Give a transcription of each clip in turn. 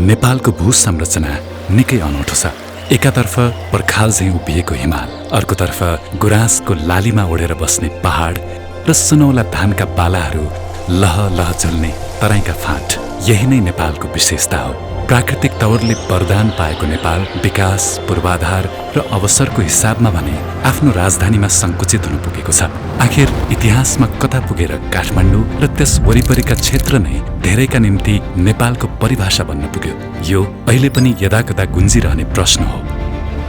नेपालको भू संरचना निकै अनौठो छ। एकातर्फ पर्खाल झैं उभिएको हिमाल, अर्कोतर्फ गुराँसको लालीमा ओढेर बस्ने पहाड र सुनौला धानका बालाहरू लह लह झुल्ने तराईका फाँट। यही नै नेपालको विशेषता हो। प्राकृतिक तवरले वरदान पाएको नेपाल विकास, पूर्वाधार र अवसरको हिसाबमा भने आफ्नो राजधानीमा संकुचित हुन पुगेको छ। आखिर इतिहासमा कता पुगेर काठमाडौँ र त्यस वरिपरिका क्षेत्र नै धेरैका निम्ति नेपालको परिभाषा बन्न पुग्यो? यो अहिले पनि यदाकदा गुन्जिरहने प्रश्न हो।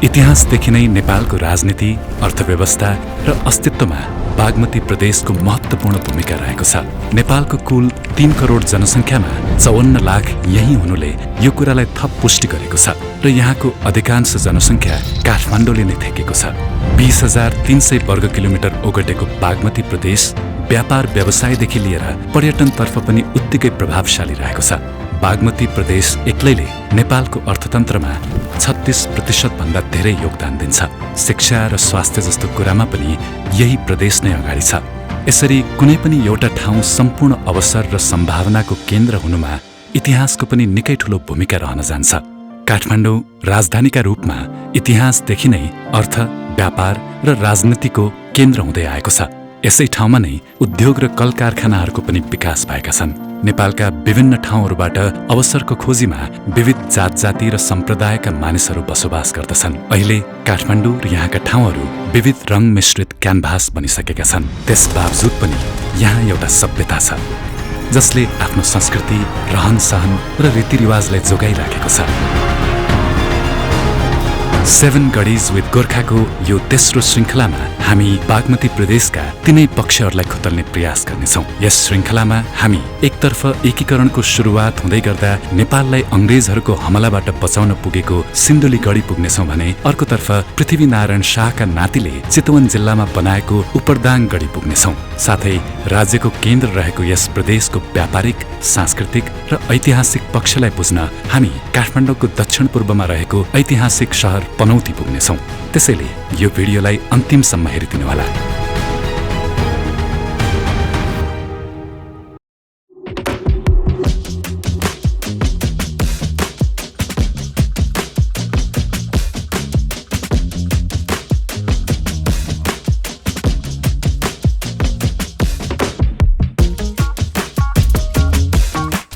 इतिहासदेखि नै नेपालको राजनीति, अर्थव्यवस्था र अस्तित्वमा बागमती प्रदेशको महत्त्वपूर्ण भूमिका रहेको छ। नेपालको कुल 3 करोड जनसङ्ख्यामा 54 लाख यही हुनुले यो कुरालाई थप पुष्टि गरेको छ र यहाँको अधिकांश जनसङ्ख्या काठमाडौँले नै थेकेको छ। 20,300 वर्ग किलोमिटर ओगटेको बागमती प्रदेश व्यापार व्यवसायदेखि लिएर पर्यटनतर्फ पनि उत्तिकै प्रभावशाली रहेको छ। बागमती प्रदेश एक्लैले नेपालको अर्थतन्त्रमा 36% भन्दा धेरै योगदान दिन्छ। शिक्षा र स्वास्थ्य जस्तो कुरामा पनि यही प्रदेश नै अगाडि छ। यसरी कुनै पनि एउटा ठाउँ सम्पूर्ण अवसर र सम्भावनाको केन्द्र हुनुमा इतिहासको पनि निकै ठूलो भूमिका रहन जान्छ। काठमाडौँ राजधानीका रूपमा इतिहासदेखि नै अर्थ, व्यापार र राजनीतिको केन्द्र हुँदै आएको छ। यसै ठाउँमा नै उद्योग र कल कारखानाहरूको पनि विकास भएका छन्। नेपालका विभिन्न ठाउँहरूबाट अवसरको खोजीमा विविध जात जाति र सम्प्रदायका मानिसहरू बसोबास गर्दछन्। अहिले काठमाडौँ र यहाँका ठाउँहरू विविध रङ मिश्रित क्यानभास बनिसकेका छन्। त्यस बावजुद पनि यहाँ एउटा सभ्यता छ जसले आफ्नो संस्कृति, रहन सहन र रीतिरिवाजलाई जोगाइराखेको छ। 7 गढिज विथ गोर्खाको यो तेस्रो श्रृङ्खलामा हामी बागमती प्रदेशका तिनै पक्षहरूलाई खुतल्ने प्रयास गर्नेछौँ। यस श्रृङ्खलामा हामी एकतर्फ एकीकरणको सुरुवात हुँदै गर्दा नेपाललाई अङ्ग्रेजहरूको हमलाबाट बचाउन पुगेको सिन्धुलीगढी पुग्नेछौँ भने अर्कोतर्फ पृथ्वीनारायण शाहका नातिले चितवन जिल्लामा बनाएको उपरदाङ गढी पुग्नेछौँ। साथै राज्यको केन्द्र रहेको यस प्रदेशको व्यापारिक, सांस्कृतिक र ऐतिहासिक पक्षलाई बुझ्न हामी काठमाडौँको दक्षिण पूर्वमा रहेको ऐतिहासिक सहर पनौती पुग्नेछौँ। त्यसैले यो भिडियोलाई अन्तिमसम्म हेरिदिनुहोला।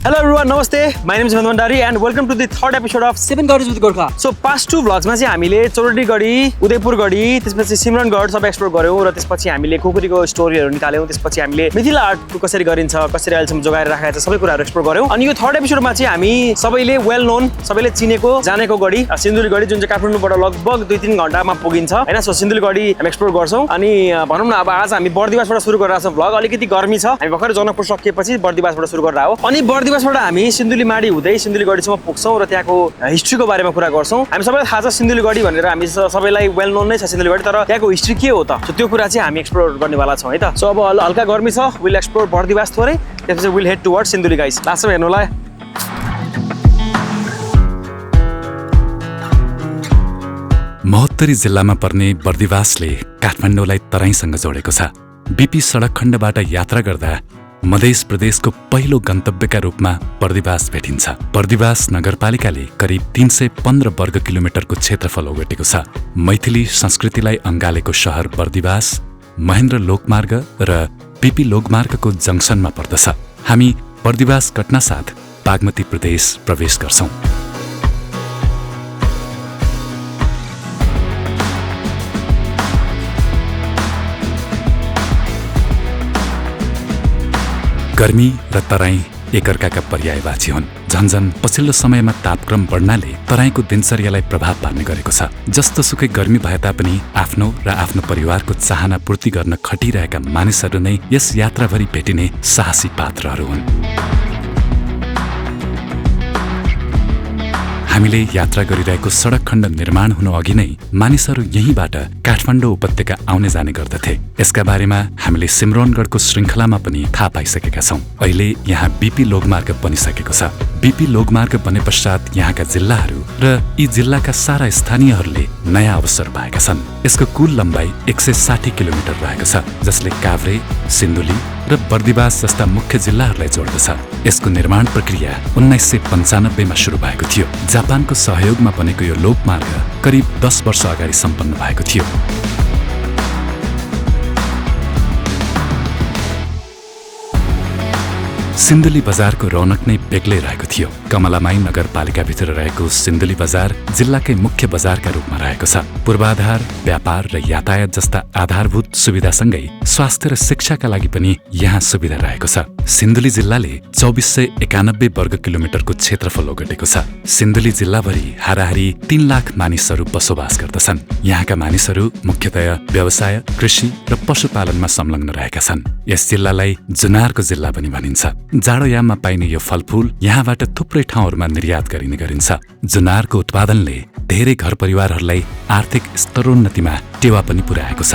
Hello everyone, namaste. My name is Heman Bhandari and welcome to the third episode of 7 Gardens with Gorkha. So past two vlogs मा चाहिँ हामीले चौरडी गढी, उदयपुर गढी, त्यसपछि सिमरनगढ सब एक्सप्लोर गर्यौं र त्यसपछि हामीले खुकुरीको स्टोरीहरु निकाल्यौं। त्यसपछि हामीले मिथिला आर्टको कसरी गरिन्छ, कसरी अहिलेसम्म जोगाएर राखेको छ, सबै कुराहरु एक्सप्लोर गर्यौं। अनि यो थर्ड एपिसोडमा चाहिँ हामी सबैले वेल नोन, सबैले चिनेको, जानेको गढी सिन्धुली गढी जुन चाहिँ काठमाडौँबाट लगभग 2-3 घण्टामा पुगिन्छ हैन। सो सिन्धुली गढी हामी एक्सप्लोर गर्छौं। अनि भनौं न अब आज हामी बर्दिवासबाट सुरु गरिरहेको छौं भ्लग। अलिकति गर्मी छ, हामी भर्खर जनकपुर सकिएपछि बर्दिवासबाट सुरु गरेर आयो। अनि बर्दिवासबाट हामी सिन्धुली माडी हुँदै सिन्धुली गढीसम्म पुग्छौं र त्यहाँको हिस्ट्रीको बारेमा कुरा गर्छौं। हामी सबैलाई थाहा छ सिन्धुली गढी भनेर, हामी सबैलाई वेल नोन नै छ सिन्धुली गढी, तर त्यहाँको हिस्ट्री के हो त? सो त्यो कुरा चाहिँ हामी एक्सप्लोर गर्नेवाला छौं है त। सो अब हल्का गर्मी छ, विल एक्सप्लोर बर्दिवास थोरै, त्यसपछि will head toward Sindhuli guys. लास्टमा हेर्नु होला। महोत्तरी जिल्लामा पर्ने बर्दिवासले काठमाडौँलाई तराईसँग जोडेको छ। बीपी सडक खण्डबाट यात्रा गर्दा मध्य प्रदेशको पहिलो गन्तव्यका रूपमा बर्दिवास भेटिन्छ। बर्दिवास नगरपालिकाले करिब 315 वर्ग किलोमिटरको क्षेत्रफल ओगटेको छ। मैथिली संस्कृतिलाई अँगालेको सहर बर्दिवास महेन्द्र लोकमार्ग र बीपी लोकमार्गको जङ्सनमा पर्दछ। हामी बर्दिवास कट्नासाथ बागमती प्रदेश प्रवेश गर्छौं। गर्मी र तराई एकअर्काका पर्यायवाची हुन्। झन्झन पछिल्लो समयमा तापक्रम बढ्नाले तराईको दिनचर्यालाई प्रभाव पार्ने गरेको छ। जस्तो सुकै गर्मी भए तापनि आफ्नो र आफ्नो परिवारको चाहना पूर्ति गर्न खटिरहेका मानिसहरू नै यस यात्राभरि भेटिने साहसी पात्रहरू हुन्। हामीले यात्रा गरिरहेको सडक खण्ड निर्माण हुनु अघि नै मानिसहरू यहीँबाट काठमाडौँ उपत्यका आउने जाने गर्दथे। यसका बारेमा हामीले सिमरनगढको श्रृङ्खलामा पनि थाहा पाइसकेका छौँ। अहिले यहाँ बीपी लोकमार्ग बनिसकेको छ। बीपी लोकमार्ग बने पश्चात यहाँका जिल्लाहरू र यी जिल्लाका सारा स्थानीयहरूले नयाँ अवसर पाएका छन्। यसको कुल लम्बाइ 160 किलोमिटर रहेको छ, जसले काभ्रे, सिन्धुली र बर्दिवास जस्ता मुख्य जिल्लाहरूलाई जोड्दछ। यसको निर्माण प्रक्रिया 1995 मा सुरु भएको थियो। जापानको सहयोगमा बनेको यो लोकमार्ग करिब 10 वर्ष अगाडि सम्पन्न भएको थियो। सिन्धुली बजारको रौनक नै बेग्लै रहेको थियो। कमलामाई नगरपालिकाभित्र रहेको सिन्धुली बजार जिल्लाकै मुख्य बजारका रूपमा रहेको छ। पूर्वाधार, व्यापार र यातायात जस्ता आधारभूत सुविधासँगै स्वास्थ्य र शिक्षाका लागि पनि यहाँ सुविधा रहेको छ। सिन्धुली जिल्लाले 2491 वर्ग किलोमिटरको क्षेत्रफल ओगटेको छ। सिन्धुली जिल्लाभरि हाराहारी 3 लाख मानिसहरू बसोबास गर्दछन्। यहाँका मानिसहरू मुख्यतया व्यवसाय, कृषि र पशुपालनमा संलग्न रहेका छन्। यस जिल्लालाई जुनारको जिल्ला पनि भनिन्छ। जाडोयाममा पाइने यो फलफूल यहाँबाट थुप्रै ठाउँहरूमा निर्यात गरिने गरिन्छ। जुनारको उत्पादनले धेरै घर परिवारहरूलाई आर्थिक स्तरोन्नतिमा टेवा पनि पुर्याएको छ।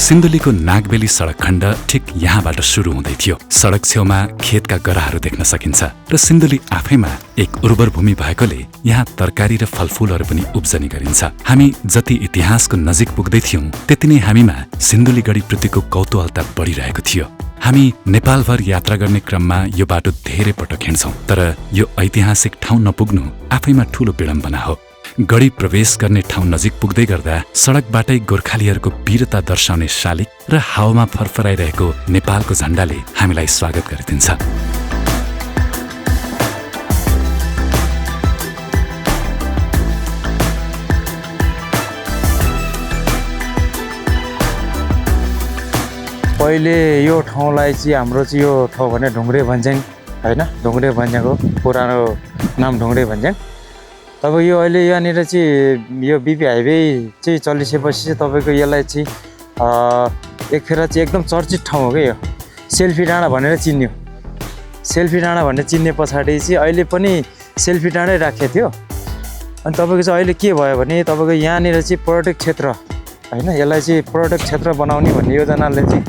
सिन्धुलीको नागबेली सडक खण्ड ठिक यहाँबाट सुरु हुँदै थियो। सडक छेउमा खेतका गराहरू देख्न सकिन्छ र सिन्धुली आफैमा एक उर्वर भूमि भएकोले यहाँ तरकारी र फलफूलहरू पनि उब्जनी गरिन्छ। हामी जति इतिहासको नजिक पुग्दै थियौं त्यति नै हामीमा सिन्धुली गढीप्रतिको कौतूहलता बढिरहेको थियो। हामी नेपालभर यात्रा गर्ने क्रममा यो बाटो धेरै पटक हिँड्छौं, तर यो ऐतिहासिक ठाउँ नपुग्नु आफैमा ठूलो विडम्बना हो। गढी प्रवेश गर्ने ठाउँ नजिक पुग्दै गर्दा सडकबाटै गोर्खालीहरूको वीरता दर्शाउने शालिग र हावामा फरफराइरहेको नेपालको झण्डाले हामीलाई स्वागत गरिदिन्छ। पहिले यो ठाउँलाई चाहिँ हाम्रो चाहिँ यो ठाउँ भने ढुङ्ग्रे भन्ज्याङ होइन, ढुङ्ग्रे भन्ज्याङको पुरानो नाम ढुङ्ग्रे भन्ज्याङ। तब यो अहिले यहाँनिर चाहिँ यो बिपी हाइवे चाहिँ चलिसकेपछि चाहिँ तपाईँको यसलाई चाहिँ एकखेर चाहिँ एकदम चर्चित ठाउँ हो क्या यो। सेल्फी डाँडा भनेर चिन्यो। सेल्फी डाँडा भनेर चिन्ने पछाडि चाहिँ अहिले पनि सेल्फी डाँडै राखेको थियो। अनि तपाईँको चाहिँ अहिले के भयो भने तपाईँको यहाँनिर चाहिँ पर्यटक क्षेत्र होइन, यसलाई चाहिँ पर्यटक क्षेत्र बनाउने भन्ने योजनाले चाहिँ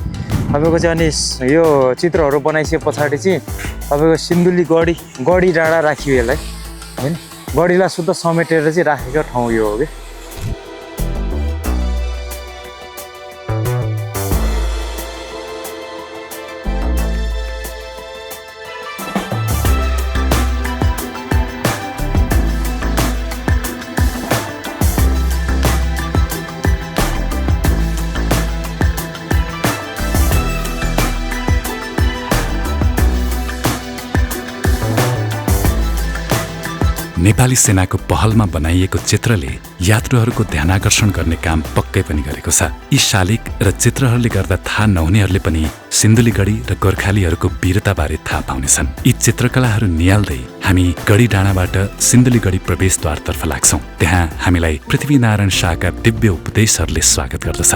तपाईँको चाहिँ अनि यो चित्रहरू बनाइसके पछाडि चाहिँ तपाईँको सिन्धुली गढी डाँडा राखियो यसलाई होइन। गढीलाई शुद्ध समेटेर चाहिँ राखेको ठाउँ यो हो कि। नेपाली सेनाको पहलमा बनाइएको चित्रले यात्रुहरूको ध्यानाकर्षण गर्ने काम पक्कै पनि गरेको छ। यी शालिग र चित्रहरूले गर्दा थाहा नहुनेहरूले पनि सिन्धुली गढी र गोर्खालीहरूको वीरताबारे थाहा पाउनेछन्। यी चित्रकलाहरू निहाल्दै हामी गढी डाँडाबाट सिन्धुली गढी प्रवेशद्वारतर्फ लाग्छौं। त्यहाँ हामीलाई पृथ्वीनारायण शाहका दिव्य उपदेशहरूले स्वागत गर्दछ।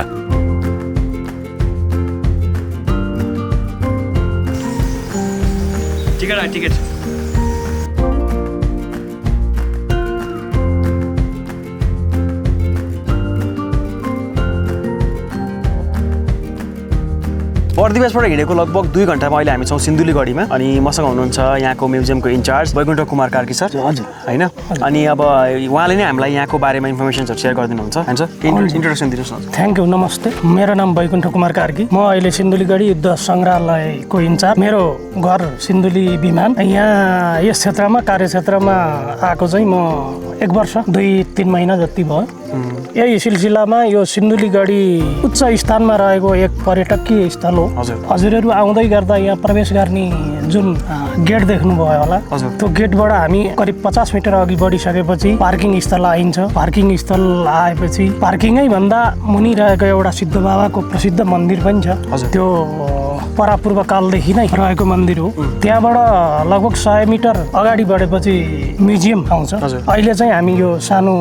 टिकट बर्दिवासबाट हिँडेको लगभग 2 घण्टामा अहिले हामी छौँ सिन्धुली गढीमा। अनि मसँग हुनुहुन्छ यहाँको म्युजियमको इन्चार्ज वैकुण्ठ कुमार कार्की सर। हजुर होइन, अनि अब उहाँले नै हामीलाई यहाँको बारेमा इन्फर्मेसन्सहरू सेयर गरिदिनुहुन्छ होइन सर। इन्ट्रोडक्सन दिनुहोस् न। थ्याङ्क यू, नमस्ते। मेरो नाम वैकुण्ठ कुमार कार्की। म अहिले सिन्धुली गढी युद्ध सङ्ग्रहालयको इन्चार्ज। मेरो घर सिन्धुली विमान। यहाँ यस क्षेत्रमा कार्यक्षेत्रमा आएको चाहिँ म 1 वर्ष 2-3 महिना जति भयो। यही सिलसिलामा यो सिन्धुली गढी उच्च स्थानमा रहेको एक पर्यटकीय स्थल हो। हजुरहरू आउँदै गर्दा यहाँ प्रवेश गर्ने जुन गेट देख्नुभयो होला, त्यो गेटबाट हामी करिब 50 मिटर अघि बढिसकेपछि पार्किङ स्थल आइन्छ। पार्किङ स्थल आएपछि पार्किङै भन्दा मुनि रहेको एउटा सिद्ध बाबाको प्रसिद्ध मन्दिर पनि छ। त्यो परापूर्व कालदेखि नै रहेको मन्दिर हो। त्यहाँबाट लगभग 100 मिटर अगाडि बढेपछि म्युजियम आउँछ। अहिले चाहिँ हामी यो सानो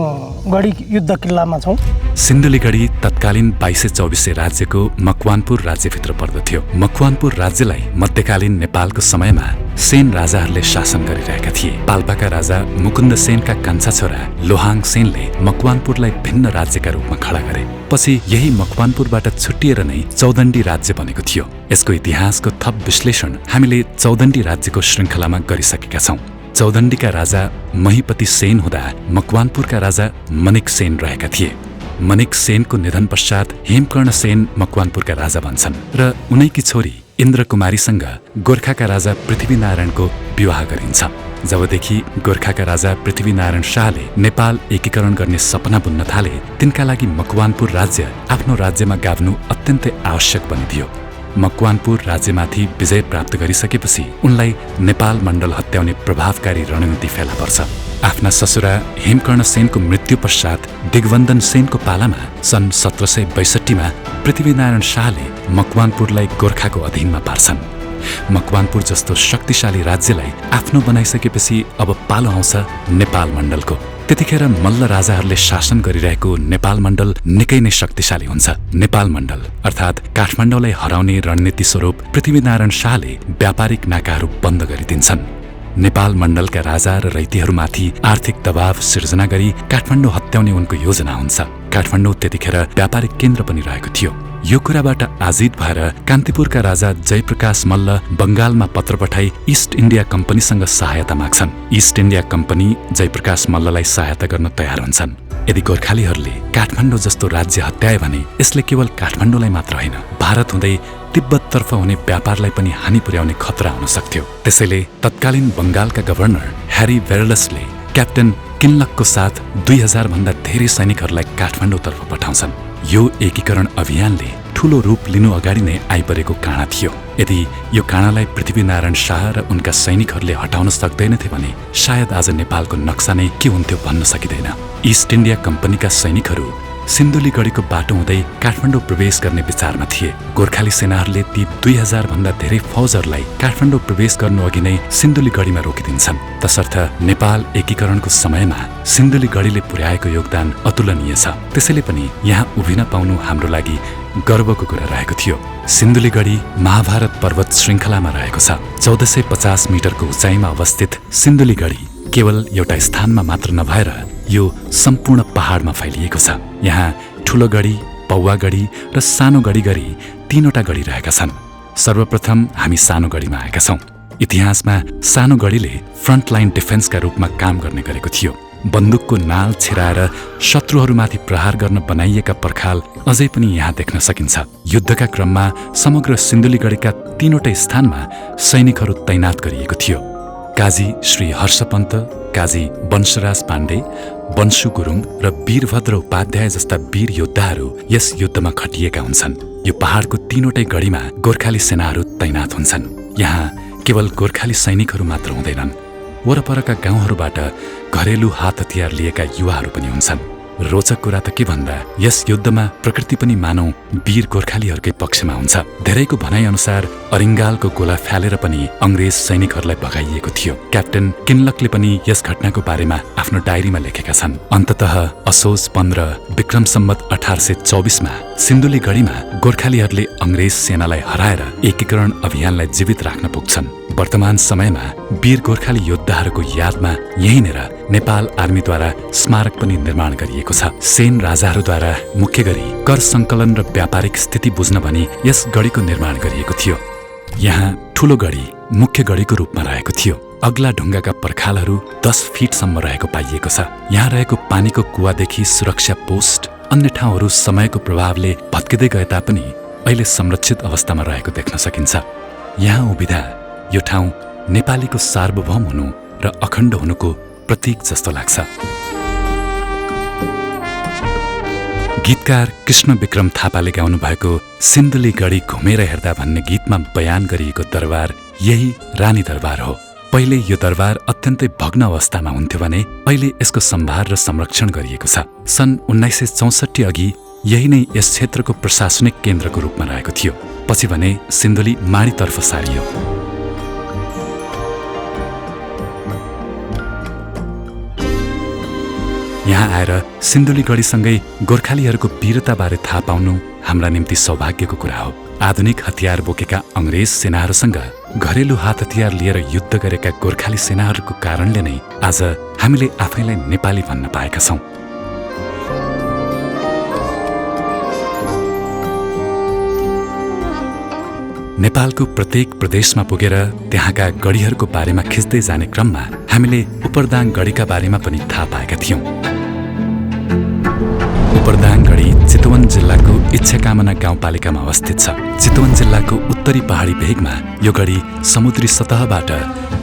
गढी युद्ध किल्लामा छौँ। सिन्धुली गढी तत्कालीन 2224 राज्यको मकवानपुर राज्यभित्र पर्दथ्यो। मकवानपुर राज्यलाई मध्यकालीन नेपालको समयमा सेन राजाहरूले शासन गरिरहेका थिए। पाल्पाका राजा मुकुन्द सेनका कान्छा छोरा लोहाङ सेनले मकवानपुरलाई भिन्न राज्यका रूपमा खडा गरे। पछि यही मकवानपुरबाट छुट्टिएर नै चौदण्डी राज्य बनेको थियो। यसको इतिहासको थप विश्लेषण हामीले चौदण्डी राज्यको श्रृङ्खलामा गरिसकेका छौँ। चौदण्डीका राजा महीपति सेन हुँदा मकवानपुरका राजा मनिक सेन रहेका थिए। मनिक सेनको निधन पश्चात हेमकर्ण सेन मकवानपुरका राजा बन्छन् र उनैकी छोरी इन्द्रकुमारीसँग गोर्खाका राजा पृथ्वीनारायणको विवाह गरिन्छ। जबदेखि गोर्खाका राजा पृथ्वीनारायण शाहले नेपाल एकीकरण गर्ने सपना बुन्न थाले, तिनका लागि मकवानपुर राज्य आफ्नो राज्यमा गाभ्नु अत्यन्तै आवश्यक बनिदियो। मकवानपुर राज्यमाथि विजय प्राप्त गरिसकेपछि उनलाई नेपाल मण्डल हत्याउने प्रभावकारी रणनीति फेला पर्छ। आफ्ना ससुरा हेमकर्ण सेनको मृत्यु पश्चात दिग्बन्धन सेनको पालामा सन् 1762 पृथ्वीनारायण शाहले मकवानपुरलाई गोर्खाको अधीनमा पार्छन्। मकवानपुर जस्तो शक्तिशाली राज्यलाई आफ्नो बनाइसकेपछि अब पालो आउँछ नेपाल मण्डलको। त्यतिखेर मल्ल राजाहरूले शासन गरिरहेको नेपाल मण्डल निकै नै शक्तिशाली हुन्छ। नेपाल मण्डल अर्थात् काठमाडौँलाई हराउने रणनीति स्वरूप पृथ्वीनारायण शाहले व्यापारिक नाकाहरू बन्द गरिदिन्छन्। नेपाल मण्डलका राजा र रैतीहरूमाथि आर्थिक दबाव सिर्जना गरी काठमाडौँ हत्याउने उनको योजना हुन्छ। काठमाडौँ त्यतिखेर व्यापारिक केन्द्र पनि रहेको थियो। यो कुराबाट आजित भएर कान्तिपुरका राजा जयप्रकाश मल्ल बंगालमा पत्र पठाई इस्ट इन्डिया कम्पनीसँग सहायता माग्छन्। इस्ट इन्डिया कम्पनी जयप्रकाश मल्ललाई सहायता गर्न तयार हुन्छन्। यदि गोर्खालीहरूले काठमाडौँ जस्तो राज्य हत्याए भने यसले केवल काठमाडौँलाई मात्र होइन, भारत हुँदै तिब्बततर्फ हुने व्यापारलाई पनि हानि पुर्याउने खतरा हुन सक्थ्यो। त्यसैले तत्कालीन बंगालका गभर्नर ह्यारी वेरलसले क्याप्टेन किनलकको साथ 2000 भन्दा धेरै सैनिकहरूलाई काठमाडौँतर्फ पठाउँछन्। यो एकीकरण अभियानले ठूलो रूप लिनु अगाडि नै आइपरेको काँडा थियो। यदि यो काँडालाई पृथ्वीनारायण शाह र उनका सैनिकहरूले हटाउन सक्दैनथे भने सायद आज नेपालको नक्सा नै के हुन्थ्यो भन्न सकिँदैन। इस्ट इन्डिया कम्पनीका सैनिकहरू सिन्धुलीगढीको बाटो हुँदै काठमाडौँ प्रवेश गर्ने विचारमा थिए। गोर्खाली सेनाहरूले ती 2000 भन्दा धेरै फौजहरूलाई काठमाडौँ प्रवेश गर्नु अघि नै सिन्धुलीगढीमा रोकिदिन्छन्। तसर्थ नेपाल एकीकरणको समयमा सिन्धुलीगढीले पुर्याएको योगदान अतुलनीय छ। त्यसैले पनि यहाँ उभिन पाउनु हाम्रो लागि गर्वको कुरा रहेको थियो। सिन्धुलीगढी महाभारत पर्वत श्रृङ्खलामा रहेको छ। 1450 मिटरको उचाइमा अवस्थित सिन्धुलीगढी केवल एउटा स्थानमा मात्र नभएर यो सम्पूर्ण पहाडमा फैलिएको छ। यहाँ ठुलो गढी, पौवा गढी र सानो गढी गरी 3वटा गढी रहेका छन्। सर्वप्रथम हामी सानो गढीमा आएका छौँ। इतिहासमा सानो गढीले फ्रन्टलाइन डिफेन्सका रूपमा काम गर्ने गरेको थियो। बन्दुकको नाल छिराएर शत्रुहरूमाथि प्रहार गर्न बनाइएका पर्खाल अझै पनि यहाँ देख्न सकिन्छ। युद्धका क्रममा समग्र सिन्धुलीगढीका 3वटा स्थानमा सैनिकहरू तैनात गरिएको थियो। काजी श्री हर्षपन्त, काजी वंशराज पाण्डे, वंशु गुरुङ र वीरभद्र उपाध्याय जस्ता वीर योद्धाहरू यस युद्धमा खटिएका हुन्छन्। यो पहाडको 3वटै गढीमा गोर्खाली सेनाहरू तैनात हुन्छन्। यहाँ केवल गोर्खाली सैनिकहरू मात्र हुँदैनन्, वरपरका गाउँहरूबाट घरेलु हात हतियार लिएका युवाहरू पनि हुन्छन्। रोचक कुरा त के भन्दा यस युद्धमा प्रकृति पनि मानौ वीर गोर्खालीहरूकै पक्षमा हुन्छ। धेरैको भनाइअनुसार अरिङ्गालको गोला फालेर पनि अंग्रेज सैनिकहरूलाई भगाइएको थियो। क्याप्टेन किनलकले पनि यस घटनाको बारेमा आफ्नो डायरीमा लेखेका छन्। अन्ततः असोज 15 विक्रम सम्वत 1824 सिन्धुलीगढीमा गोर्खालीहरूले अंग्रेज सेनालाई हराएर एकीकरण अभियानलाई जीवित राख्न पुग्छन्। वर्तमान समयमा वीर गोर्खाली योद्धाहरूको यादमा यहीँनेर नेपाल आर्मीद्वारा स्मारक पनि निर्माण गरिएको छ। सेन राजाहरूद्वारा मुख्य गरी कर संकलन र व्यापारिक स्थिति बुझ्न भनी यस गढीको निर्माण गरिएको थियो। यहाँ ठूलो गढी मुख्य गढीको रूपमा रहेको थियो। अग्ला ढुङ्गाका पर्खालहरू 10 फिटसम्म रहेको पाइएको छ। यहाँ रहेको पानीको कुवादेखि सुरक्षा पोस्ट अन्य ठाउँहरू समयको प्रभावले भत्किँदै गए तापनि अहिले संरक्षित अवस्थामा रहेको देख्न सकिन्छ। यहाँ उभिँदा यो ठाउँ नेपालीको सार्वभौम हुनु र अखण्ड हुनुको प्रतीक जस्तो लाग्छ। गीतकार कृष्ण विक्रम थापाले गाउनु भएको सिन्धुलीगढी घुमेर हेर्दा भन्ने गीतमा बयान गरिएको दरबार यही रानी दरबार हो। पहिले यो दरबार अत्यन्तै भग्न अवस्थामा हुन्थ्यो भने अहिले यसको सम्भार र संरक्षण गरिएको छ। सन् 1964 अघि यही नै यस क्षेत्रको प्रशासनिक केन्द्रको रूपमा रहेको थियो। पछि भने सिन्धुली माडीतर्फ सारियो। यहाँ आएर सिन्धुलीगढीसँगै गोर्खालीहरूको वीरताबारे थाहा पाउनु हाम्रा निम्ति सौभाग्यको कुरा हो। आधुनिक हतियार बोकेका अंग्रेज सेनाहरूसँग घरेलु हात हतियार लिएर युद्ध गरेका गोर्खाली सेनाहरूको कारणले नै आज हामीले आफैलाई नेपाली भन्न पाएका छौँ। नेपालको प्रत्येक प्रदेशमा पुगेर त्यहाँका गढीहरूको बारेमा खिच्दै जाने क्रममा हामीले उपरदाङ गढीका बारेमा पनि थाहा पाएका थियौं। उपरदाङ गढी चितवन जिल्लाको इच्छाकामना गाउँपालिकामा अवस्थित छ। चितवन जिल्लाको उत्तरी पहाडी भेगमा यो गढी समुद्री सतहबाट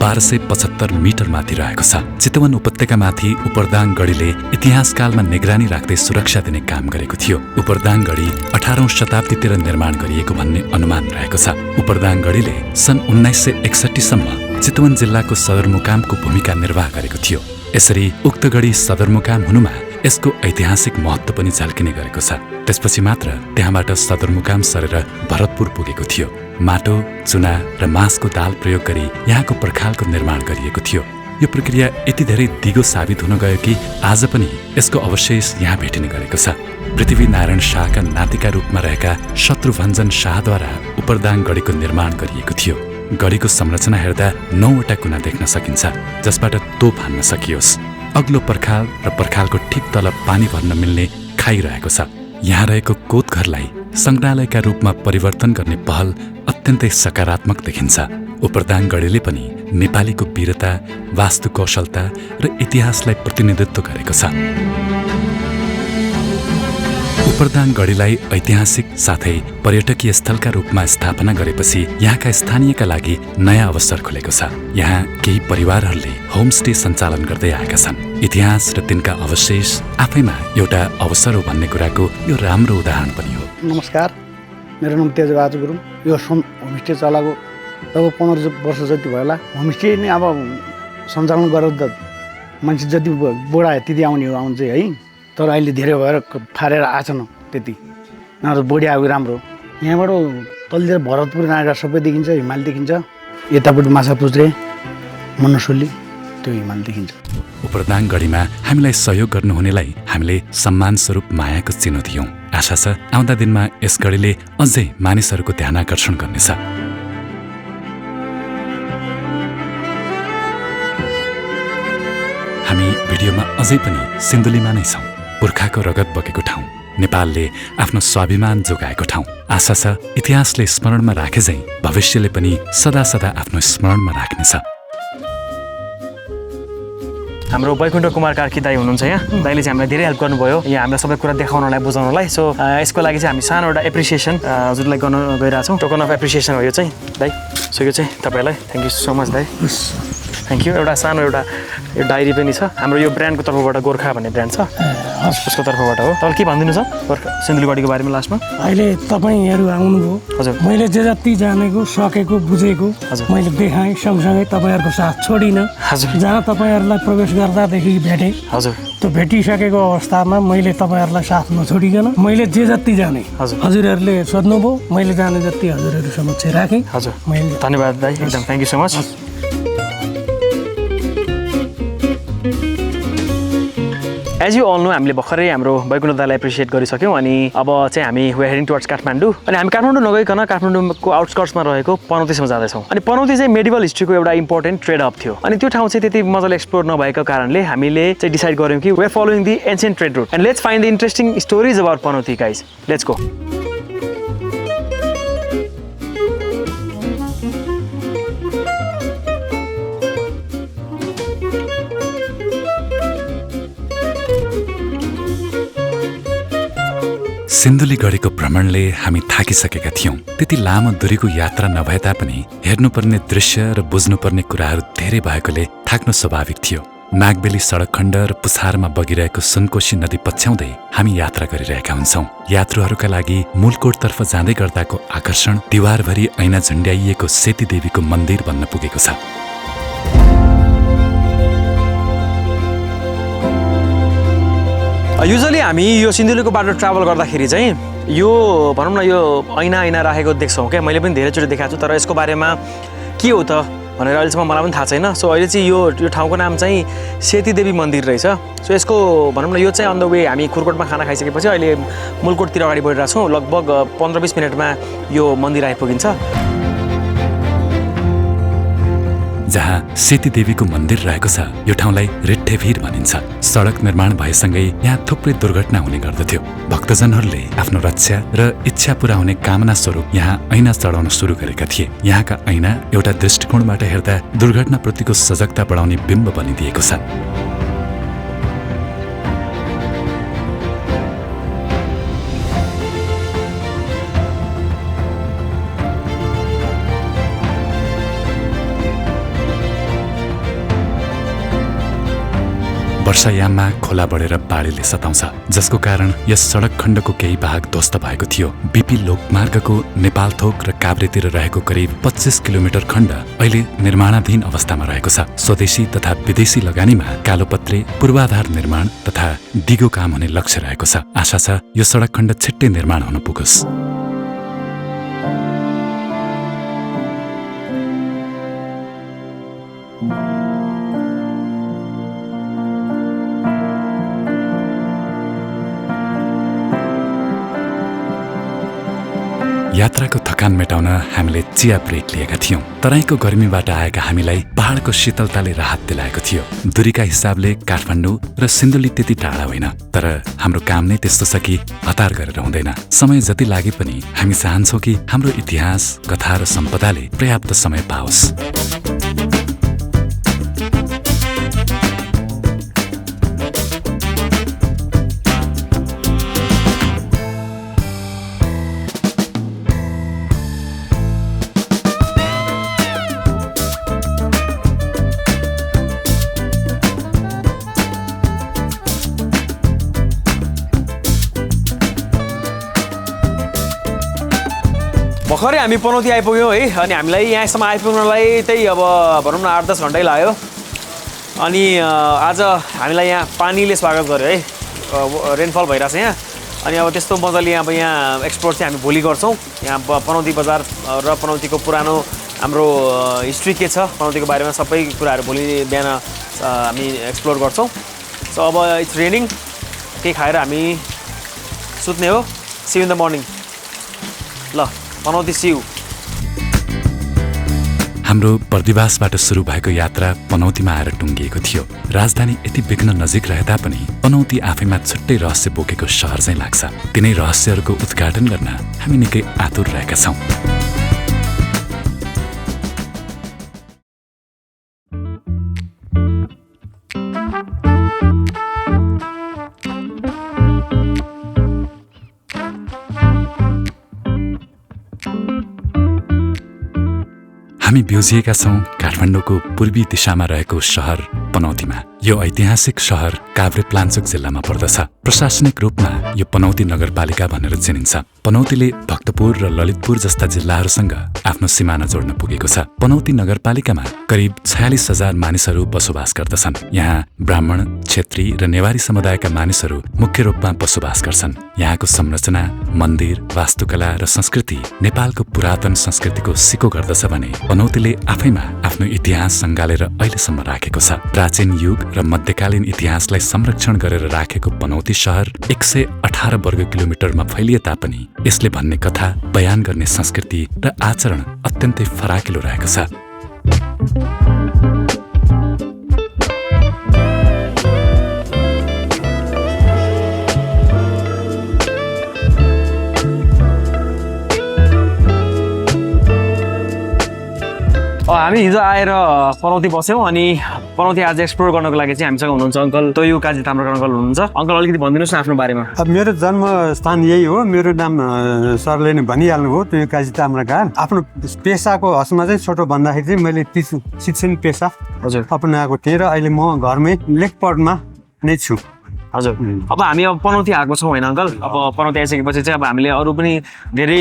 1275 मिटर माथि रहेको छ। चितवन उपत्यकामाथि उपरदाङ गढीले इतिहासकालमा निगरानी राख्दै सुरक्षा दिने काम गरेको थियो। उपरदाङ गढी 18औं शताब्दीतिर निर्माण गरिएको भन्ने अनुमान रहेको छ। उपरदाङ गढीले सन् 1961 सम्म चितवन जिल्लाको सदरमुकामको भूमिका निर्वाह गरेको थियो। यसरी उक्त गढी सदरमुकाम हुनुमा यसको ऐतिहासिक महत्त्व पनि झल्किने गरेको छ। त्यसपछि मात्र त्यहाँबाट सदरमुकाम सरेर भरतपुर पुगेको थियो। माटो, चुना र मासको दाल प्रयोग गरी यहाँको पर्खालको निर्माण गरिएको थियो। यो प्रक्रिया यति धेरै दिगो साबित हुन गयो कि आज पनि यसको अवशेष यहाँ भेटिने गरेको छ। पृथ्वीनारायण शाहका नातिका रूपमा रहेका शत्रुभञ्जन शाहद्वारा उपरदाङ गढीको निर्माण गरिएको थियो। गढीको संरचना हेर्दा 9वटा कुना देख्न सकिन्छ, जसबाट तोप हान्न सकियोस्। अग्लो पर्खाल र पर्खालको ठिक तल पानी भर्न मिल्ने खाई रहेको छ। यहाँ रहेको कोतघरलाई संग्रहालयका रूपमा परिवर्तन गर्ने पहल अत्यन्तै सकारात्मक देखिन्छ। उपरदाङ गढीले पनि नेपालीको वीरता, वास्तुकौशलता र इतिहासलाई प्रतिनिधित्व गरेको छ। उपरदाङ गढीलाई ऐतिहासिक साथै पर्यटकीय स्थलका रूपमा स्थापना गरेपछि यहाँका स्थानीयका लागि नयाँ अवसर खुलेको छ। यहाँ केही परिवारहरूले होमस्टे सञ्चालन गर्दै आएका छन्। इतिहास र तिनका अवशेष आफैमा एउटा अवसर हो भन्ने कुराको यो राम्रो उदाहरण पनि हो। नमस्कार, मेरो नाम तेजबहादुर गुरुङ। यो होमस्टे चलाएको अब 15 वर्ष जति भयो होला। होमस्टे नै अब सञ्चालन गरेर मान्छे जति बुढा त्यति आउने हो आउँछ है। तर अहिले धेरै भएर फारेर आएछन् त्यति नभए बढी आएको राम्रो। यहाँबाट तलतिर भरतपुर नागा सबै देखिन्छ, हिमाल देखिन्छ। यतापट्टि माछापुच्छ्रे, मनसोली त्यो हिमाल देखिन्छ। उपरदाङ गढीमा हामीलाई सहयोग गर्नुहुनेलाई हामीले सम्मान स्वरूप मायाको चिनो दियौं। आशा छ आउँदा दिनमा यस गढीले अझै मानिसहरूको ध्यान आकर्षण गर्नेछ। हामी भिडियोमा अझै पनि सिन्धुलीमा नै छौं, पुर्खाको रगत बगेको ठाउँ, नेपालले आफ्नो स्वाभिमान जोगाएको ठाउँ। आशा छ इतिहासले स्मरणमा राखे झैं भविष्यले पनि सदा सदा आफ्नो स्मरणमा राख्नेछ। हाम्रो वैकुण्ठ कुमार कार्की दाई हुनुहुन्छ यहाँ। दाइले चाहिँ हामीलाई धेरै हेल्प गर्नुभयो यहाँ हामीलाई सबै कुरा देखाउनलाई, बुझाउनलाई। सो यसको लागि चाहिँ हामी सानो एउटा एप्रिसिएसन हजुरलाई गर्न गइरहेछौँ। टोकन अफ एप्रिसिएसन हो यो चाहिँ दाइ। सो यो चाहिँ तपाईँलाई थ्याङ्क यू सो मच दाइ। Thank you. एउटा सानो एउटा यो डायरी पनि छ हाम्रो यो ब्रान्डको तर्फबाट, गोर्खा भन्ने ब्रान्ड छ उसको तर्फबाट हो। तपाईँले के भनिदिनु छ गोर्खा सिन्धुलीगढीको बारेमा लास्टमा? अहिले तपाईँहरू आउनुभयो, हजुर। मैले जे जति जानेको, सकेको, बुझेको हजुर। मैले देखाएँ। सँगसँगै तपाईँहरूको साथ छोडिनँ। हजुर। जहाँ तपाईँहरूलाई प्रवेश गर्दादेखि भेटेँ, हजुर। त्यो भेटिसकेको अवस्थामा मैले तपाईँहरूलाई साथ नछोडिकन मैले जे जति जाने हजुरहरूले सोध्नुभयो, मैले जाने जति हजुरहरू समक्ष राखेँ। हजुर। मैले धन्यवाद दाइ, एकदम thank you so much. As you all know हामीले भर्खरै हाम्रो वैकुण्ठ दाइलाई एप्रिसिएट गरिसक्यौँ। अनि अब चाहिँ हामी we are heading towards Kathmandu. अनि हामी काठमाडौँ नगइकन काठमाडौँको आउटस्कर्ट्समा रहेको पनौतीसम्म जाँदैछौँ। अनि पनौती चाहिँ मेडिभल हिस्ट्रीको एउटा इम्पोर्टेन्ट ट्रेड हब थियो। अनि त्यो ठाउँ चाहिँ त्यति मजाले एक्सप्लोर नभएको कारणले हामीले चाहिँ डिसाइड गऱ्यौँ कि we are following the ancient trade route and let's find the interesting stories about Panauti guys. Let's go. सिन्धुलीगढीको भ्रमणले हामी थाकिसकेका थियौं। त्यति लामो दूरीको यात्रा नभए तापनि हेर्नुपर्ने दृश्य र बुझ्नुपर्ने कुराहरू धेरै भएकोले थाक्नु स्वाभाविक थियो। नागबेली सडक खण्ड र पुछारमा बगिरहेको सुनकोशी नदी पछ्याउँदै हामी यात्रा गरिरहेका हुन्छौं। यात्रुहरूका लागि मूलकोटतर्फ जाँदै गर्दाको आकर्षण दिवारभरि ऐना झुन्ड्याइएको सेती देवीको मन्दिर बन्न पुगेको छ। युजली हामी यो सिन्धुलीको बाटो ट्राभल गर्दाखेरि चाहिँ यो भनौँ न यो ऐना राखेको देख्छौँ क्या। मैले पनि धेरैचोटि देखाएको छु, तर यसको बारेमा के हो त भनेर अहिलेसम्म मलाई पनि थाहा छैन। सो अहिले चाहिँ यो ठाउँको नाम चाहिँ सेती देवी मन्दिर रहेछ। सो यसको भनौँ न यो चाहिँ अन द वे हामी खुरकोटमा खाना खाइसकेपछि अहिले मूलकोटतिर अगाडि बढिरहेको छौँ। लगभग 15-20 मिनटमा यो मन्दिर आइपुगिन्छ। जहाँ सेती देवीको मन्दिर रहेको छ। यो ठाउँलाई रेट्ठेभिर भनिन्छ। सडक निर्माण भएसँगै यहाँ थुप्रै दुर्घटना हुने गर्दथ्यो। भक्तजनहरूले आफ्नो रक्षा र इच्छा पूरा हुने कामना स्वरूप यहाँ ऐना चढाउन सुरु गरेका थिए। यहाँका ऐना एउटा दृष्टिकोणबाट हेर्दा दुर्घटनाप्रतिको सजगता बढाउने बिम्ब बनिदिएको छ। वर्षायाममा खोला बढेर बाढीले सताउँछ, जसको कारण यस सडक खण्डको केही भाग ध्वस्त भएको थियो। बीपी लोकमार्गको नेपालथोक र काभ्रेतिर रहेको करिब 25 किलोमिटर खण्ड अहिले निर्माणाधीन अवस्थामा रहेको छ। स्वदेशी तथा विदेशी लगानीमा कालोपत्रे, पूर्वाधार निर्माण तथा डिगो काम हुने लक्ष्य रहेको छ। आशा छ यो सडक खण्ड छिट्टै निर्माण हुन पुगोस्। यात्राको थकान मेटाउन हामीले चिया ब्रेक लिएका थियौं। तराईको गर्मीबाट आएका हामीलाई पहाडको शीतलताले राहत दिलाएको थियो। दूरीका हिसाबले काठमाडौँ र सिन्धुली त्यति टाढा होइन, तर हाम्रो काम नै त्यस्तो छ कि हतार गरेर हुँदैन। समय जति लागे पनि हामी चाहन्छौँ कि हाम्रो इतिहास, कथा र सम्पदाले पर्याप्त समय पाओस्। भर्खरै हामी पनौती आइपुग्यौँ है। अनि हामीलाई यहाँसम्म आइपुग्नलाई त्यही अब भनौँ न 8-10 घन्टै लाग्यो। अनि आज हामीलाई यहाँ पानीले स्वागत गर्यो है। रेनफल भइरहेछ यहाँ। अनि अब त्यस्तो मजाले अब यहाँ एक्सप्लोर चाहिँ हामी भोलि गर्छौँ। यहाँ पनौती बजार र पनौतीको पुरानो हाम्रो हिस्ट्री के छ, पनौतीको बारेमा सबै कुराहरू भोलि बिहान हामी एक्सप्लोर गर्छौँ। सो अब इट्स रेनिङ, केही खाएर हामी सुत्ने हो। See you in the morning. ल पनौती सिउ। हाम्रो बर्दिवासबाट सुरु भएको यात्रा पनौतीमा आएर टुङ्गिएको थियो। राजधानी यति विघ्न नजिक रहे तापनि पनौती आफैमा छुट्टै रहस्य बोकेको सहर चाहिँ लाग्छ। तिनै रहस्यहरूको उद्घाटन गर्न हामी निकै आतुर रहेका छौँ। हामी ब्युजिएका छौँ काठमाडौँको पूर्वी दिशामा रहेको सहर पनौतीमा। यो ऐतिहासिक सहर काभ्रेपलाञ्चोक जिल्लामा पर्दछ। प्रशासनिक रूपमा यो पनौती नगरपालिका भनेर चिनिन्छ। पनौतीले भक्तपुर र ललितपुर जस्ता जिल्लाहरूसँग आफ्नो सिमाना जोड्न पुगेको छ। पनौती नगरपालिकामा करिब 46,000 मानिसहरू बसोबास गर्दछन्। यहाँ ब्राह्मण, क्षेत्री र नेवारी समुदायका मानिसहरू मुख्य रूपमा बसोबास गर्छन्। यहाँको संरचना, मन्दिर, वास्तुकला र संस्कृति नेपालको पुरातन संस्कृतिको सिको गर्दछ भने पनौतीले आफैमा आफ्नो इतिहास सँगालेर अहिलेसम्म राखेको छ। प्राचीन युग र मध्यकालीन इतिहासलाई संरक्षण गरेर राखेको पनौती सहर 118 वर्ग किलोमिटरमा फैलिए तापनि यसले भन्ने कथा, बयान गर्ने संस्कृति र आचरण अत्यन्तै फराकिलो रहेको छ। हामी हिजो आएर पनौती बस्यौँ। अनि पनौती आज एक्सप्लोर गर्नको लागि चाहिँ हामीसँग हुनुहुन्छ अङ्कल तोयु काजी ताम्राकर अङ्कल हुनुहुन्छ। अङ्कल अलिकति भनिदिनुहोस् न आफ्नो बारेमा। अब मेरो जन्मस्थान यही हो। मेरो नाम सरले नै भनिहाल्नु हो, तोयु काजी ताम्राकार। आफ्नो पेसाको हसमा चाहिँ छोटो भन्दाखेरि चाहिँ मैले शिक्षण पेसा हजुर अपनाएको थिएँ र अहिले म घरमै लेखपढमा नै छु। हजुर अब हामी अब पनौती आएको छौँ होइन अङ्कल। अब पनौती आइसकेपछि चाहिँ अब हामीले अरू पनि धेरै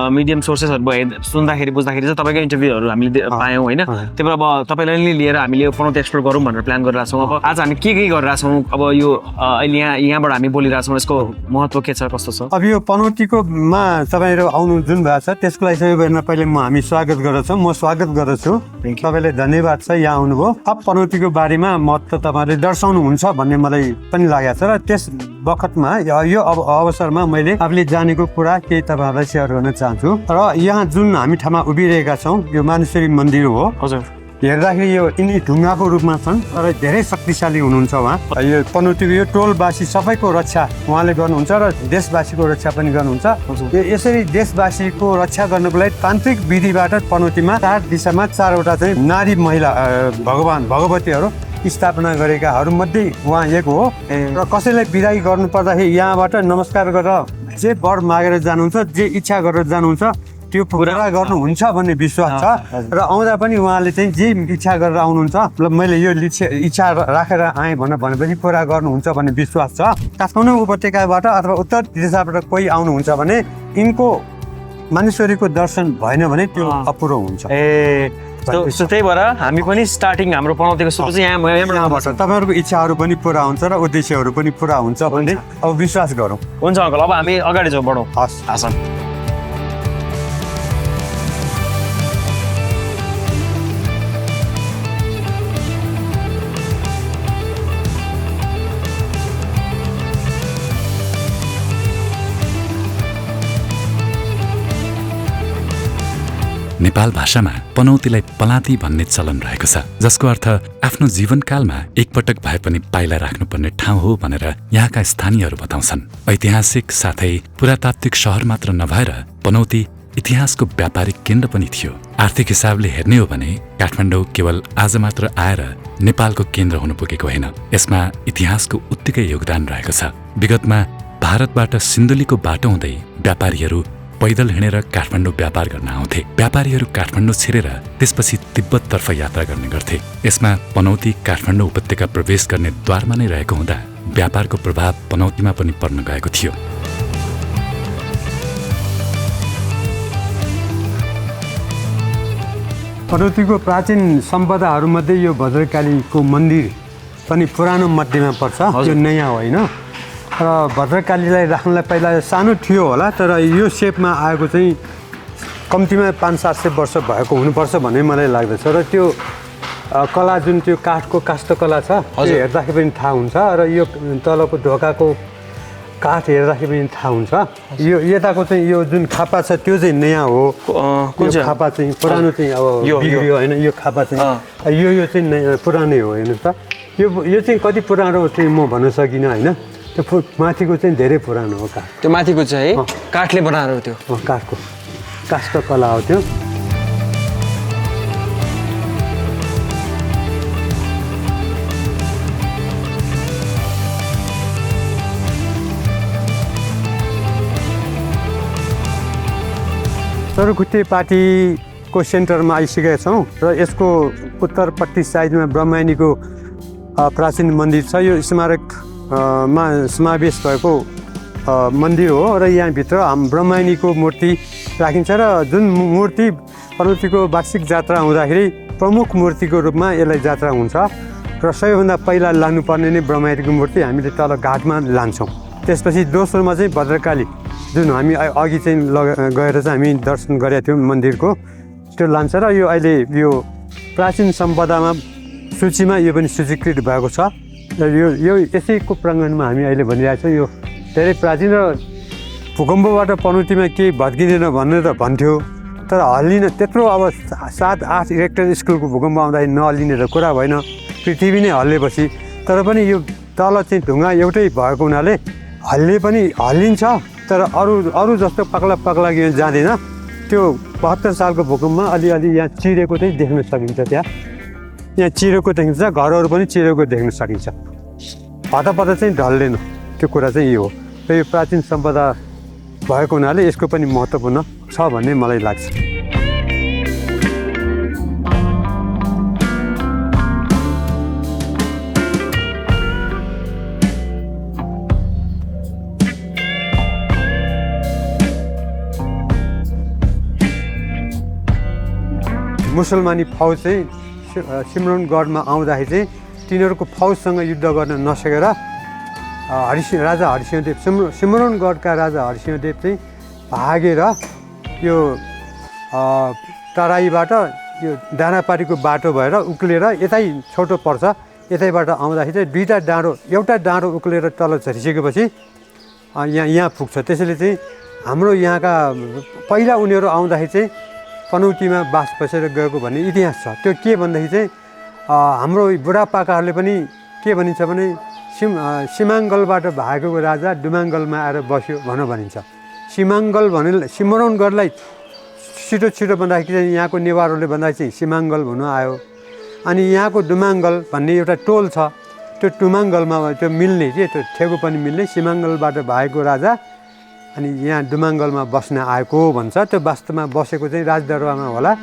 मिडियम सोर्सेसहरू भयो सुन्दाखेरि बुझ्दाखेरि चाहिँ तपाईँको इन्टरभ्यूहरू हामीले पायौँ होइन। त्यही भएर अब तपाईँलाई नै लिएर हामीले पनौती एक्सप्लोर गरौँ भनेर प्लान गरिरहेको छौँ। अब आज हामी के गरिरहेछौँ, अब यो अहिले यहाँबाट हामी बोलिरहेछौँ, यसको महत्त्व के छ, कस्तो छ? अब यो पनौतीकोमा तपाईँहरू आउनु जुन भएको छ त्यसको लागि सबैभन्दा पहिले हामी स्वागत गर्दछौँ। म स्वागत गर्दछु, तपाईँलाई धन्यवाद छ यहाँ आउनुभयो। अब पनौतीको बारेमा महत्त्व तपाईँहरूले दर्शाउनुहुन्छ भन्ने मलाई पनि लागेको छ र त्यस बखतमा यो अवसरमा मैले आफूले जानेको कुरा केही तपाईँहरूलाई सेयर गर्न चाहन्छु। र यहाँ जुन हामी ठाउँमा उभिरहेका छौँ यो मानेश्वरी मन्दिर हो। हजुर हेर्दाखेरि यो यिनी ढुङ्गाको रूपमा छन् तर धेरै शक्तिशाली हुनुहुन्छ उहाँ। यो पनौतीको यो टोलवासी सबैको रक्षा उहाँले गर्नुहुन्छ र देशवासीको रक्षा पनि गर्नुहुन्छ। यसरी देशवासीको रक्षा गर्नको लागि तान्त्रिक विधिबाट पनौतीमा 4 दिशामा 4वटा चाहिँ नारी महिला भगवान् भगवतीहरू स्थापना गरेकाहरू मध्ये उहाँ एक हो। र कसैलाई बिदाई गर्नु पर्दाखेरि यहाँबाट नमस्कार गरेर जे वर मागेर जानुहुन्छ, जे इच्छा गरेर जानुहुन्छ त्यो पुरा गर्नुहुन्छ भन्ने विश्वास छ। र आउँदा पनि उहाँले चाहिँ जे इच्छा गरेर आउनुहुन्छ, मैले यो इच्छा राखेर आएँ भनेपछि पुरा गर्नुहुन्छ भन्ने विश्वास छ। काठमाडौँ उपत्यकाबाट अथवा उत्तर दिशाबाट कोही आउनुहुन्छ भने यिनको मानेश्वरीको दर्शन भएन भने त्यो अपुरो हुन्छ। त्यही भएर हामी पनि स्टार्टिङ हाम्रो पनौतीको सुरु चाहिँ यहाँबाट तपाईँहरूको इच्छाहरू पनि पुरा हुन्छ र उद्देश्यहरू पनि पुरा हुन्छ भन्ने अब विश्वास गरौँ। हुन्छ अङ्कल, अब हामी अगाडि जाउँ, बढौँ। हस्। नेपाल भाषामा पनौतीलाई पलाती भन्ने चलन रहेको छ, जसको अर्थ आफ्नो जीवनकालमा एकपटक भए पनि पाइला राख्नुपर्ने ठाउँ हो भनेर यहाँका स्थानीयहरू बताउँछन्। ऐतिहासिक साथै पुरातात्विक शहर मात्र नभएर पनौती इतिहासको व्यापारिक केन्द्र पनि थियो। आर्थिक हिसाबले हेर्ने हो भने काठमाडौँ केवल आज मात्र आएर नेपालको केन्द्र हुनु पुगेको होइन, यसमा इतिहासको उत्तिकै योगदान रहेको छ। विगतमा भारतबाट सिन्धुलीको बाटो हुँदै व्यापारीहरू पैदल हिँडेर काठमाडौँ व्यापार गर्न आउँथे। व्यापारीहरू काठमाडौँ छिरेर त्यसपछि तिब्बततर्फ यात्रा गर्ने गर्थे। यसमा पनौती काठमाडौँ उपत्यका प्रवेश गर्ने द्वारमा नै रहेको हुँदा व्यापारको प्रभाव पनौतीमा पनि पर्न गएको थियो। पनौतीको प्राचीन सम्पदाहरूमध्ये यो भद्रकालीको मन्दिर पनि पुरानो मध्येमा पर्छ, यो नयाँ होइन। र भद्रकालीलाई राख्नलाई पहिला सानो थियो होला, तर यो सेपमा आएको चाहिँ कम्तीमा 500-700 वर्ष भएको हुनुपर्छ भन्ने मलाई लाग्दछ। र त्यो कला जुन त्यो काठको काष्ठकला छ त्यो हेर्दाखेरि पनि थाहा हुन्छ। र यो तलको ढोकाको काठ हेर्दाखेरि पनि थाहा हुन्छ। यो यताको चाहिँ यो जुन खापा छ त्यो चाहिँ नयाँ हो। यो खापा चाहिँ पुरानो चाहिँ अब बिग्रियो होइन, यो खापा चाहिँ यो चाहिँ नयाँ पुरानै हो हेर्नुहोस् त। यो चाहिँ कति पुरानो चाहिँ म भन्न सकिनँ होइन। त्यो माथिको चाहिँ धेरै पुरानो हो काठ। त्यो माथिको चाहिँ काठले बनाएर हो, त्यो काठको काष्ठकला हो त्यो। चरुखुट्टे पार्टीको सेन्टरमा आइसकेका छौँ र यसको उत्तरपट्टि साइडमा ब्रह्मयानीको प्राचीन मन्दिर छ। यो स्मारकमा समावेश भएको मन्दिर हो र यहाँभित्र ब्रह्मयानीको मूर्ति राखिन्छ र जुन मूर्ति पनौतीको वार्षिक जात्रा हुँदाखेरि प्रमुख मूर्तिको रूपमा यसलाई जात्रा हुन्छ र सबैभन्दा पहिला लानुपर्ने नै ब्रह्मयानीको मूर्ति हामीले तल घाटमा लान्छौँ। त्यसपछि दोस्रोमा चाहिँ भद्रकाली जुन हामी अघि चाहिँ गएर चाहिँ हामी दर्शन गरेका थियौँ मन्दिरको, त्यो लान्छ। र यो अहिले यो प्राचीन सम्पदामा सूचीमा यो पनि सूचीकृत भएको छ। र यो यसैको प्राङ्गणमा हामी अहिले भनिरहेछौँ। यो धेरै प्राचीन र भूकम्पबाट पनौतीमा केही भत्किँदैन भनेर त भन्थ्यो, तर हल्लिन त्यत्रो अब 7-8 रेक्टर स्कुलको भूकम्प आउँदाखेरि नहल्लिने त कुरा भएन, पृथ्वी नै हल्लेपछि। तर पनि यो तल चाहिँ ढुङ्गा एउटै भएको हुनाले हल्लिन्छ, तर अरू जस्तो पक्ला जाँदैन। त्यो 72 सालको भूकम्पमा अलिअलि यहाँ चिरेको चाहिँ देख्न सकिन्छ। यहाँ चिरेको देखिन्छ, घरहरू पनि चिरेको देख्न सकिन्छ। हतपत चाहिँ ढल्दैन, त्यो कुरा चाहिँ यो हो। र यो प्राचीन सम्पदा भएको हुनाले यसको पनि महत्त्वपूर्ण छ भन्ने मलाई लाग्छ। मुसलमानी फौज चाहिँ सिमरौनगढमा आउँदाखेरि चाहिँ तिनीहरूको फौजसँग युद्ध गर्न नसकेर राजा हरिसिंहदेव सिमरौनगढका राजा हरिसिंहदेव चाहिँ भागेर यो तराईबाट यो डाँडापारीको बाटो भएर उक्लेर यतै छोटो पर्छ, यतैबाट आउँदाखेरि चाहिँ एउटा डाँडो उक्लेर तल झरिसकेपछि यहाँ पुग्छ। त्यसैले चाहिँ हाम्रो यहाँका पहिला उनीहरू आउँदाखेरि चाहिँ पनौतीमा बास बसेर गएको भन्ने इतिहास छ। त्यो के भन्दाखेरि चाहिँ हाम्रो बुढापाकाहरूले पनि के भनिन्छ भने सिमाङ्गलबाट भागेको राजा डुमाङ्गलमा आएर बस्यो भनेर भनिन्छ। सिमाङ्गल भने सिमरौनगढलाई छिटो छिटो भन्दाखेरि चाहिँ यहाँको नेवारहरूले भन्दाखेरि चाहिँ सिमाङ्गल भन्नु आयो। अनि यहाँको डुमाङ्गल भन्ने एउटा टोल छ, त्यो डुमाङ्गलमा त्यो मिल्ने के त्यो ठेगो पनि मिल्ने सिमाङ्गलबाट भागेको राजा अनि यहाँ डुमाङ्गलमा बस्न आएको भन्छ। त्यो वास्तवमा बसेको चाहिँ राजदरबारमा होला।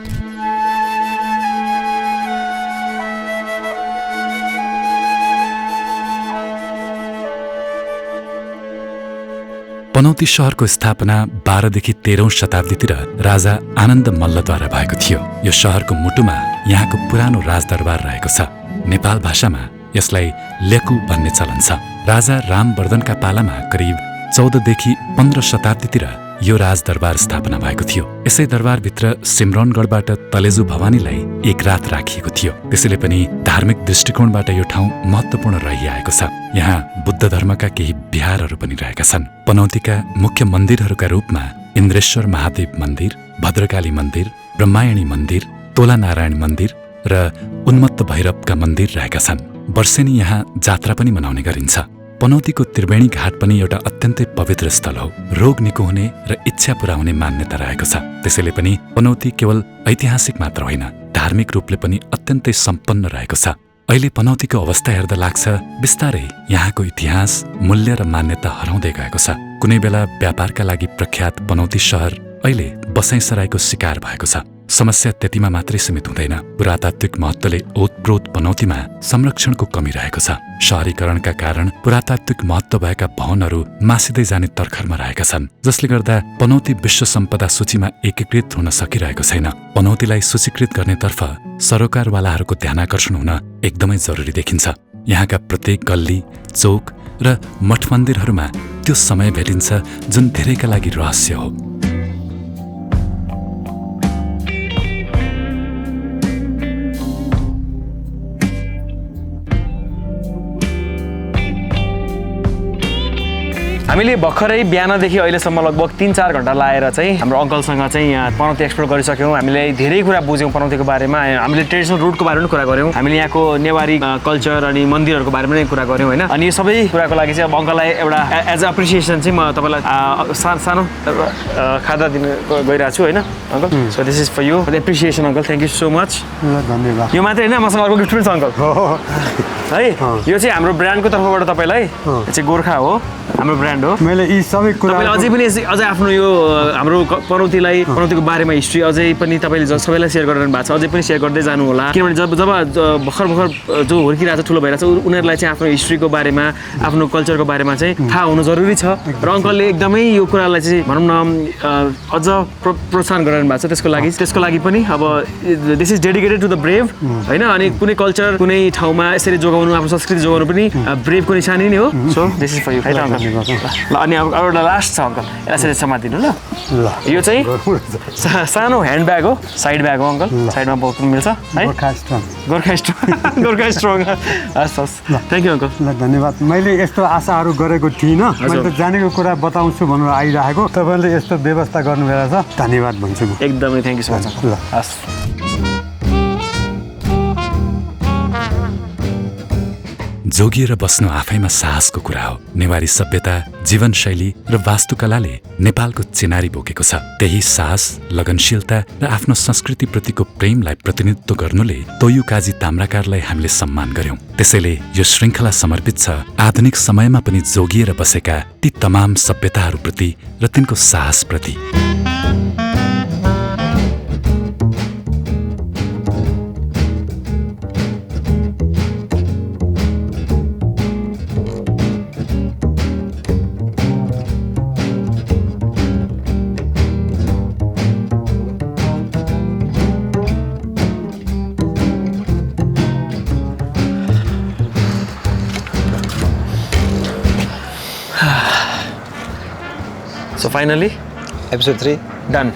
पनौती शहरको स्थापना 12देखि 13औं शताब्दीतिर राजा आनन्द मल्लद्वारा भएको थियो। यो शहरको मुटुमा यहाँको पुरानो राजदरबार रहेको छ। नेपाल भाषामा यसलाई लेकु भन्ने चलन छ। राजा रामवर्धनका पालामा करिब 14देखि 15 शताब्दीतिर यो राजदरबार स्थापना भएको थियो। यसै दरबारभित्र सिमरौनगढबाट तलेजु भवानीलाई एक रात राखिएको थियो। त्यसैले पनि धार्मिक दृष्टिकोणबाट यो ठाउँ महत्त्वपूर्ण रहिआएको छ। यहाँ बुद्ध धर्मका केही विहारहरू पनि रहेका छन्। पनौतीका मुख्य मन्दिरहरूका रूपमा इन्द्रेश्वर महादेव मन्दिर, भद्रकाली मन्दिर, ब्रह्मायणी मन्दिर, तोलानारायण मन्दिर र उन्मत्त भैरवका मन्दिर रहेका छन्। वर्षेनी यहाँ जात्रा पनि मनाउने गरिन्छ। पनौतीको त्रिवेणी घाट पनि एउटा अत्यन्तै पवित्र स्थल हो। रोग निको हुने र इच्छा पुरा हुने मान्यता रहेको छ। त्यसैले पनि पनौती केवल ऐतिहासिक मात्र होइन, धार्मिक रूपले पनि अत्यन्तै सम्पन्न रहेको छ। अहिले पनौतीको अवस्था हेर्दा लाग्छ बिस्तारै यहाँको इतिहास, मूल्य र मान्यता हराउँदै गएको छ। कुनै बेला व्यापारका लागि प्रख्यात पनौती शहर अहिले बसाइसराईको शिकार भएको छ। समस्या त्यतिमा मात्रै सीमित हुँदैन। पुरातात्विक महत्त्वले ओतप्रोत पनौतीमा संरक्षणको कमी रहेको छ। शहरीकरणका कारण पुरातात्विक महत्त्व भएका भवनहरू मासिँदै जाने तर्खरमा रहेका छन्, जसले गर्दा पनौती विश्व सम्पदा सूचीमा एकीकृत हुन सकिरहेको छैन। पनौतीलाई सूचीकृत गर्नेतर्फ सरोकारवालाहरूको ध्यानाकर्षण हुन एकदमै जरुरी देखिन्छ। यहाँका प्रत्येक गल्ली, चौक र मठ मन्दिरहरूमा त्यो समय भेटिन्छ जुन धेरैका लागि रहस्य हो। हामीले भर्खरै बिहानदेखि अहिलेसम्म लगभग 3-4 घण्टा लाएर चाहिँ हाम्रो अङ्कलसँग चाहिँ यहाँ पनौती एक्सप्लोर गरिसक्यौँ। हामीले धेरै कुरा बुझ्यौँ पनौतीको बारेमा। हामीले ट्रेडिसनल रुटको बारेमा पनि कुरा गऱ्यौँ। हामीले यहाँको नेवारी कल्चर अनि मन्दिरहरूको बारेमा पनि कुरा गऱ्यौँ होइन। अनि यो सबै कुराको लागि चाहिँ अब अङ्कललाई एउटा एज अ एप्रिसिएसन चाहिँ म तपाईँलाई सानो खादा दिन गइरहेको छु होइन uncle. So this is for you appreciation uncle. Thank you so much. धन्यवाद। यो मात्रै होइन, मसँग अर्को गिफ्ट पनि छ अङ्कल है। यो चाहिँ हाम्रो ब्रान्डको तर्फबाट तपाईँलाई, यो चाहिँ गोर्खा हो, हाम्रो ब्रान्ड हो। मैले यी सबै कुरा अझै पनि अझै आफ्नो यो हाम्रो पनौतीको बारेमा हिस्ट्री अझै पनि तपाईँले सबैलाई सेयर गरिरहनु भएको छ। अझै पनि सेयर गर्दै जानु होला, किनभने जब भर्खर जो हुर्किरहेको छ, ठुलो भइरहेको छ, उनीहरूलाई चाहिँ आफ्नो हिस्ट्रीको बारेमा, आफ्नो कल्चरको बारेमा चाहिँ थाहा हुनु जरुरी छ। र अङ्कलले एकदमै यो कुरालाई चाहिँ भनौँ न अझ प्रोत्साहन गरिरहनु भएको छ। त्यसको लागि पनि अब this is dedicated to the brave होइन। अनि कुनै कल्चर, कुनै ठाउँमा यसरी जोगाउनु, आफ्नो संस्कृति जोगाउनु पनि ब्रेभको निशानी नै हो। So this is for you है त अङ्कल। ल अनि अब एउटा लास्ट छ अङ्कल, यसरी समातिदिनु ल। यो चाहिँ सानो ह्यान्ड ब्याग हो, साइड ब्याग हो अङ्कल। साइडमा बोक्नु मिल्छ है। गोर्खा स्ट्रङ। हस् हस्, थ्याङ्क यू अङ्कल। ल धन्यवाद। मैले यस्तो आशाहरू गरेको थिइनँ। मैले त जानेको कुरा बताउँछु भनेर आइरहेको, तपाईँले यस्तो व्यवस्था गर्नुभएको छ, धन्यवाद भन्छु म। एकदमै thank you so much uncle. हस्। जोगिएर बस्नु आफैमा साहसको कुरा हो। नेवारी सभ्यता, जीवनशैली र वास्तुकलाले नेपालको चिनारी बोकेको छ। त्यही साहस, लगनशीलता र आफ्नो संस्कृतिप्रतिको प्रेमलाई प्रतिनिधित्व गर्नुले तोयु काजी ताम्राकारलाई हामीले सम्मान गर्यौं। त्यसैले यो श्रृङ्खला समर्पित छ आधुनिक समयमा पनि जोगिएर बसेका ती तमाम सभ्यताहरूप्रति र तिनको साहसप्रति। So finally, episode 3 done.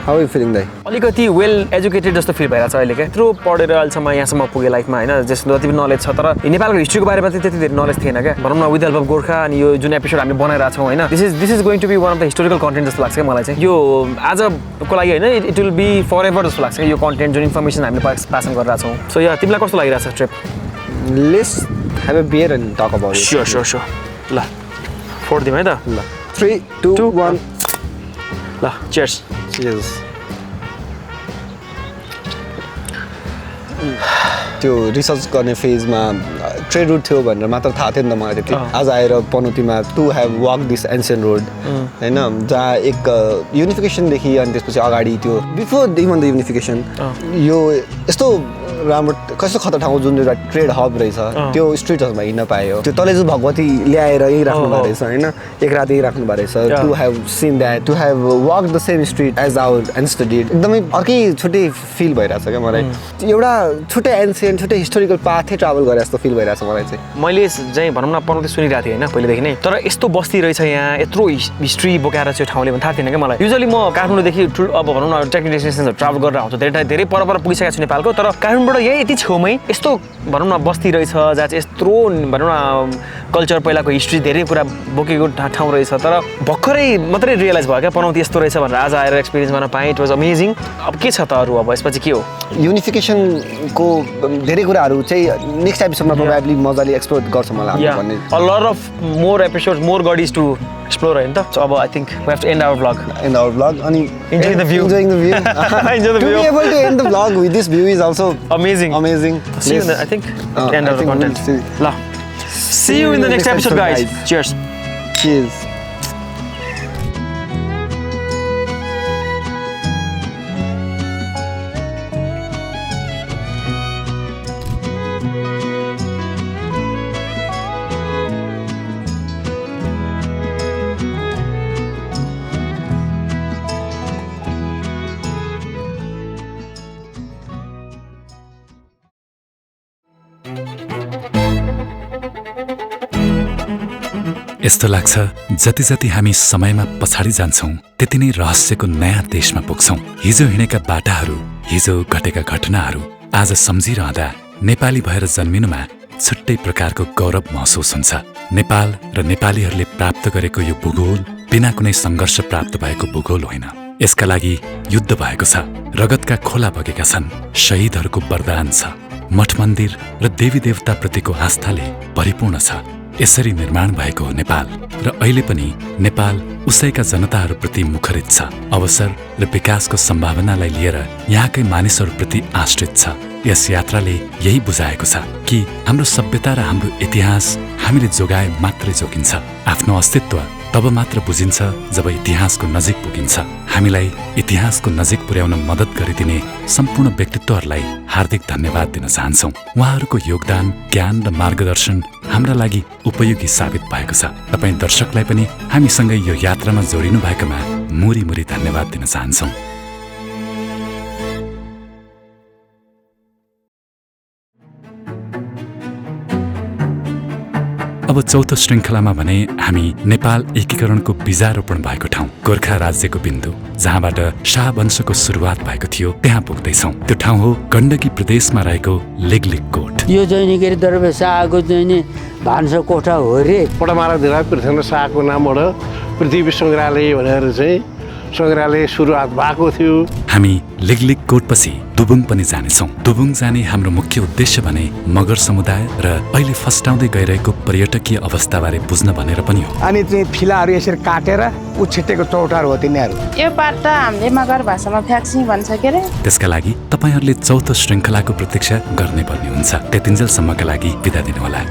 How you feeling दाइ अलिकति वेल एजुकेटेड जस्तो फिल भइरहेको छ अहिले क्या यत्रो पढेर अहिलेसम्म यहाँसम्म पुगेँ लाइफमा होइन जस्तो जति पनि नलेज छ तर नेपालको हिस्ट्रीको बारेमा चाहिँ त्यति धेरै नलेज थिएन क्या भनौँ न विथ हेल्प अफ गोर्खा अनि यो जुन एपिसोड हामीले बनाइरहेको छौँ होइन this is going to be one of the historical content जस्तो लाग्छ क्या मलाई चाहिँ यो आजको लागि होइन it will be for ever जस्तो लाग्छ यो कन्टेन्ट जुन इन्फर्मेसन हामीले पास अन गरिरहेको छौँ सो या तिमीलाई कस्तो लागिरहेको छ trip let's have a beer and talk about it sure ल फोडिदिउँ है त ल 3 2 1 ल चियर्स Cheers. त्यो रिसर्च गर्ने फेजमा ट्रेड रुट थियो भनेर मात्र थाहा थियो नि त मलाई त्यति आज आएर पनौतीमा to have walk this ancient road होइन जहाँ एक युनिफिकेसनदेखि अनि त्यसपछि अगाडि त्यो बिफोर इभन द युनिफिकेसन यो यस्तो राम्रो कस्तो खतरा ठाउँ जुन एउटा ट्रेड हब रहेछ त्यो स्ट्रिटहरूमा हिँड्न पायो त्यो तले चाहिँ भगवती ल्याएर यहीँ राख्नु भएको रहेछ होइन एक रात यहीँ राख्नु भएको रहेछ to have seen that to have walk the same street as our ancestor did एकदमै अर्कै छुट्टै फिल भइरहेछ क्या मलाई एउटा छुट्टै एन्सियन्ट छुट्टै हिस्टोरिकल पाथै ट्राभल गरे जस्तो फिल भइरहेछ मलाई चाहिँ मैले चाहिँ भनौँ न पनौती सुनिरहेको थिएँ होइन पहिलेदेखि नै तर यस्तो बस्ती रहेछ यहाँ यत्रो हिस्ट्री बोकाएर चाहिँ ठाउँले भने थाहा थिएन क्या मलाई युजली म काठमाडौँदेखि अब भनौँ न टेक्निकल डेस्टिनेसनहरू ट्राभल गरेर आउँछु धेरै पर पुगिसकेको छु नेपालको तर काठमाडौँबाट यही यति छेउमै यस्तो भनौँ न बस्ती रहेछ जहाँ चाहिँ यत्रो भनौँ न कल्चर पहिलाको हिस्ट्री धेरै कुरा बोकेको ठाउँ रहेछ तर भर्खरै मात्रै रियलाइज भयो क्या पनौती यस्तो रहेछ भनेर आज आएर एक्सपिरियन्स गर्न पाएँ इट वाज अमेजिङ अब के छ त अरू अब यसपछि के हो युनिफिकेसनको धेरै कुराहरू चाहिँ नेक्स्ट एपिसोडमा प्रोबेबली मजाले एक्सप्लोर गर्छ मलाई भन्ने a lot of more episodes more goddess to explore होइन त अब I think we have to end our vlog अनि enjoying the view to be able to end the vlog with this view is also amazing see you in the, I think end of the content la see you in the next episode guys cheers यस्तो लाग्छ जति जति हामी समयमा पछाडि जान्छौँ त्यति नै रहस्यको नयाँ देशमा पुग्छौँ हिजो हिँडेका बाटाहरू हिजो घटेका घटनाहरू आज सम्झिरहँदा नेपाली भएर जन्मिनुमा छुट्टै प्रकारको गौरव महसुस हुन्छ नेपाल र नेपालीहरूले प्राप्त गरेको यो भूगोल बिना कुनै सङ्घर्ष प्राप्त भएको भूगोल होइन यसका लागि युद्ध भएको छ रगतका खोला बगेका छन् शहीदहरूको वरदान छ मठ मन्दिर र देवी देवता प्रतिको आस्थाले परिपूर्ण छ यसरी निर्माण भएको हो नेपाल र अहिले पनि नेपाल उसैका जनताहरूप्रति मुखरित छ अवसर र विकासको सम्भावनालाई लिएर यहाँकै मानिसहरूप्रति आश्रित छ यस यात्राले यही बुझाएको छ कि हाम्रो सभ्यता र हाम्रो इतिहास हामीले जोगाए मात्रै जोगिन्छ आफ्नो अस्तित्व तब मात्र बुझिन्छ जब इतिहासको नजिक पुगिन्छ हामीलाई इतिहासको नजिक पुर्याउन मद्दत गरिदिने सम्पूर्ण व्यक्तित्वहरूलाई हार्दिक धन्यवाद दिन चाहन्छौँ उहाँहरूको योगदान ज्ञान र मार्गदर्शन हाम्रा लागि उपयोगी साबित भएको छ तपाईँ दर्शकलाई पनि हामीसँगै यो यात्रामा जोडिनु भएकोमा मुरी मुरी धन्यवाद दिन चाहन्छौँ अब चौथो श्रृङ्खलामा भने हामी नेपाल एकीकरणको बीजारोपण भएको ठाउँ गोर्खा राज्यको बिन्दु जहाँबाट शाह वंशको सुरुवात भएको थियो त्यहाँ पुग्दैछौँ त्यो ठाउँ हो गण्डकी प्रदेशमा रहेको लिगलिग कोट यो जैनिगिरी दरबार शाहको जैनी भान्सा कोठा हो रे पटमारा धिरा पृथ्वी शाहको नामबाट पृथ्वी सङ्ग्रहालय भनेर चाहिँ सङ्ग्रहालय सुरुवात भएको थियो हामी लिगलिग कोटपछि दुबुङ पनि जानेछौँ दुबुङ जाने हाम्रो मुख्य उद्देश्य भने मगर समुदाय र अहिले फस्टाउँदै गइरहेको पर्यटकीय अवस्थाबारे बुझ्न भनेर पनि हो अनि चाहिँ फिलाहरू यसरी काटेर उछिटेको चौतार हो तिनीहरू यो पाट त हामीले मगर भाषामा फ्याक्सी भन्छ के रे त्यसका लागि तपाईहरूले चौथो श्रृङ्खलाको प्रतीक्षा गर्नै पर्ने हुन्छ त्यतिन्जेलसम्मका लागि बिदा दिनुहोला